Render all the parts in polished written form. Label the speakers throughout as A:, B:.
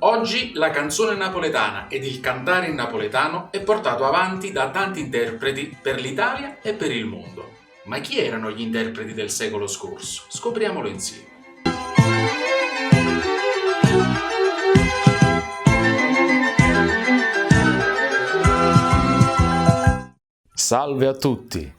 A: Oggi la canzone napoletana ed il cantare in napoletano è portato avanti da tanti interpreti per l'Italia e per il mondo. Ma chi erano gli interpreti del secolo scorso? Scopriamolo insieme. Salve a tutti!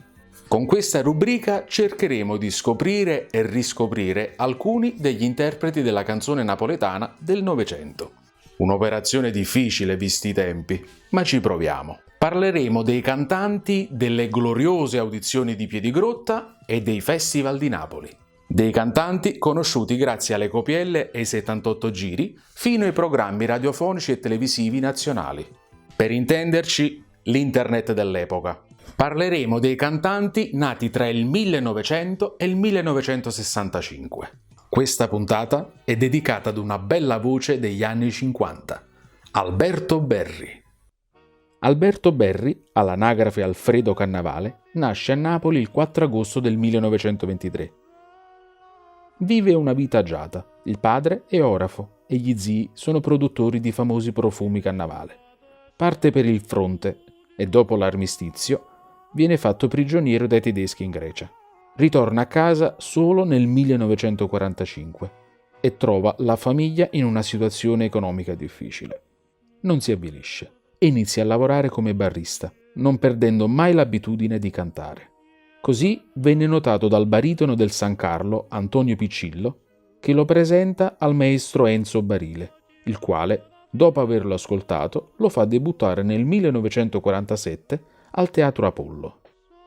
A: Con questa rubrica cercheremo di scoprire e riscoprire alcuni degli interpreti della canzone napoletana del Novecento. Un'operazione difficile visti i tempi, ma ci proviamo. Parleremo dei cantanti delle gloriose audizioni di Piedigrotta e dei festival di Napoli. Dei cantanti conosciuti grazie alle copielle e ai 78 giri, fino ai programmi radiofonici e televisivi nazionali. Per intenderci, l'internet dell'epoca. Parleremo dei cantanti nati tra il 1900 e il 1965. Questa puntata è dedicata ad una bella voce degli anni 50, Alberto Berri. Alberto Berri, all'anagrafe Alfredo Cannavale, nasce a Napoli il 4 agosto del 1923. Vive una vita agiata, il padre è orafo e gli zii sono produttori di famosi profumi Cannavale. Parte per il fronte e dopo l'armistizio viene fatto prigioniero dai tedeschi in Grecia. Ritorna a casa solo nel 1945 e trova la famiglia in una situazione economica difficile. Non si avvilisce e inizia a lavorare come barista, non perdendo mai l'abitudine di cantare. Così venne notato dal baritono del San Carlo, Antonio Piccillo, che lo presenta al maestro Enzo Barile, il quale, dopo averlo ascoltato, lo fa debuttare nel 1947 al Teatro Apollo.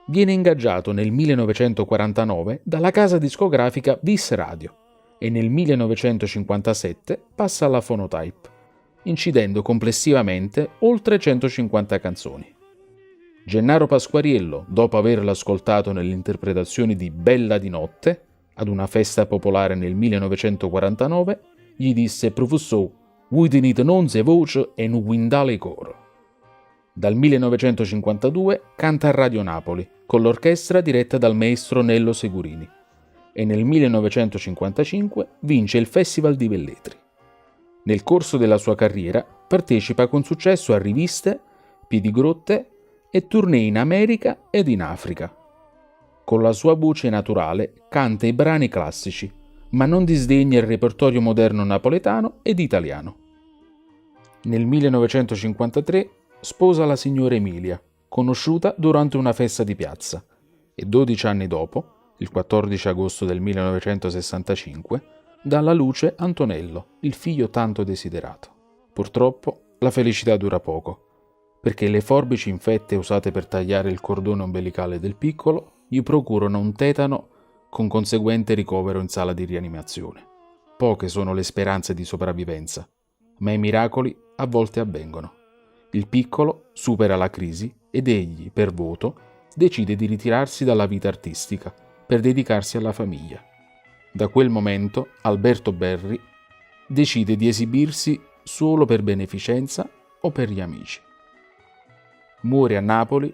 A: Viene ingaggiato nel 1949 dalla casa discografica Vis Radio e nel 1957 passa alla Phonotype, incidendo complessivamente oltre 150 canzoni. Gennaro Pasquariello, dopo averlo ascoltato nelle interpretazioni di Bella di notte, ad una festa popolare nel 1949, gli disse «Professor, voi tenete nonze voce e un guindale coro». Dal 1952 canta a Radio Napoli, con l'orchestra diretta dal maestro Nello Segurini, e nel 1955 vince il Festival di Velletri. Nel corso della sua carriera partecipa con successo a riviste, Piedigrotte e tournée in America ed in Africa. Con la sua voce naturale canta i brani classici, ma non disdegna il repertorio moderno napoletano ed italiano. Nel 1953 sposa la signora Emilia, conosciuta durante una festa di piazza, e 12 anni dopo, il 14 agosto del 1965, dà alla luce Antonello, il figlio tanto desiderato. Purtroppo la felicità dura poco, perché le forbici infette usate per tagliare il cordone ombelicale del piccolo gli procurano un tetano con conseguente ricovero in sala di rianimazione. Poche sono le speranze di sopravvivenza, ma i miracoli a volte avvengono. Il piccolo supera la crisi ed egli, per voto, decide di ritirarsi dalla vita artistica per dedicarsi alla famiglia. Da quel momento Alberto Berri decide di esibirsi solo per beneficenza o per gli amici. Muore a Napoli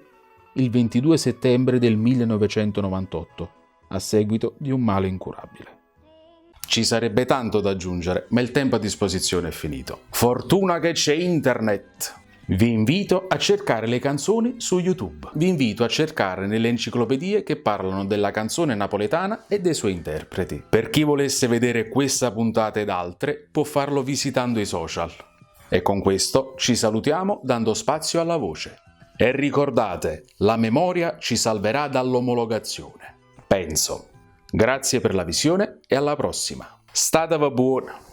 A: il 22 settembre del 1998 a seguito di un male incurabile. Ci sarebbe tanto da aggiungere, ma il tempo a disposizione è finito. Fortuna che c'è internet! Vi invito a cercare le canzoni su YouTube. Vi invito a cercare nelle enciclopedie che parlano della canzone napoletana e dei suoi interpreti. Per chi volesse vedere questa puntata ed altre, può farlo visitando i social. E con questo ci salutiamo dando spazio alla voce. E ricordate, la memoria ci salverà dall'omologazione. Penso. Grazie per la visione e alla prossima. Statevi buoni!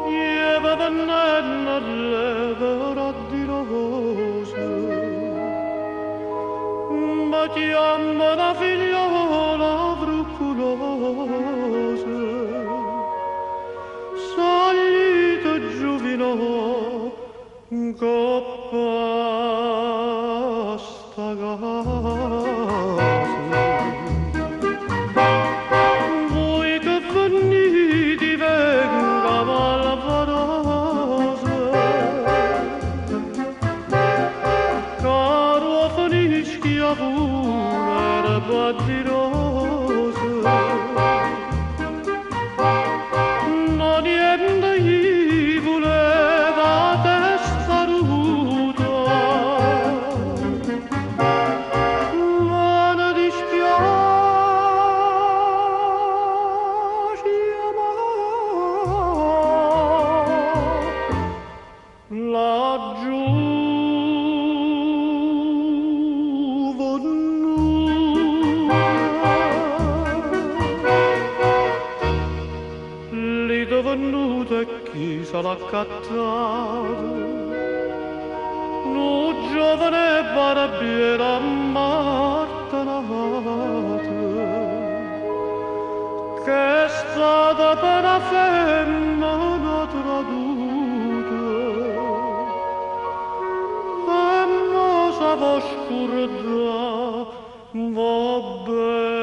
B: Lieve pennella revera di rose, ma chiama la figliola frucculosa. venuto e chi se l'ha accattato. Nu giovane barbiera martinato, che è stata per una femmina traduta, e mo sa vo scurda, va bene.